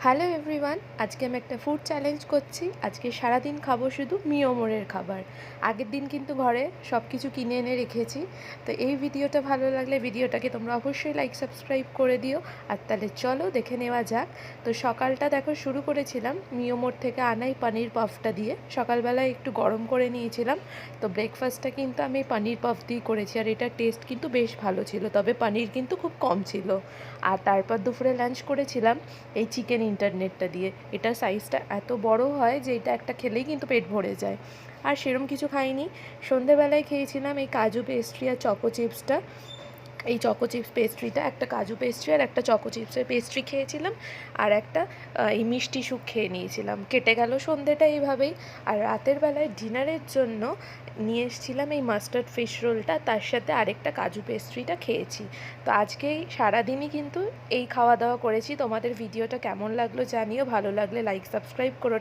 Hello everyone, আজকে আমি একটা ফুড চ্যালেঞ্জ করছি। আজকে সারাদিন খাবো শুধু মিয়োমোরের খাবার। আগের দিন কিন্তু ঘরে সব কিছু কিনে এনে রেখেছি। তো এই ভিডিওটা ভালো লাগলে ভিডিওটাকে তোমরা অবশ্যই লাইক সাবস্ক্রাইব করে দিও। আর তাহলে চলো দেখে নেওয়া যাক। তো সকালটা দেখো শুরু করেছিলাম মিয়োমোর থেকে আনাই পানির পাফটা দিয়ে। সকালবেলায় একটু গরম করে নিয়েছিলাম। তো ব্রেকফাস্টটা কিন্তু আমি পানির পাফ দিয়ে করেছি, আর এটার টেস্ট কিন্তু বেশ ভালো ছিল, তবে পানির কিন্তু খুব কম ছিল। আর তারপর দুপুরে লাঞ্চ করেছিলাম এই চিকেন ইন্টারনেটটা দিয়ে। এটার সাইজটা এত বড় হয় যে এটা একটা খেলেই কিন্তু পেট ভরে যায়। আর সেরম কিছু খাইনি। সন্ধেবেলায় খেয়েছিলাম এই কাজু পেস্ট্রি আর চকো চিপসটা। এই চকো চিপস পেস্ট্রিটা, একটা কাজু পেস্ট্রি আর একটা চকো চিপসের পেস্ট্রি খেয়েছিলাম, আর একটা এই মিষ্টি সুখ খেয়ে নিয়েছিলাম। কেটে গেল সন্ধেটা এইভাবেই। আর রাতের বেলায় ডিনারের জন্য নিয়ে এসেছিলাম এই মাস্টার্ড ফিশ রোলটা, তার সাথে আরেকটা কাজু পেস্ট্রিটা খেয়েছি। তো আজকেই সারাদিনই কিন্তু এই খাওয়া দাওয়া করেছি। তোমাদের ভিডিওটা কেমন লাগলো জানিও, ভালো লাগলে লাইক সাবস্ক্রাইব করো।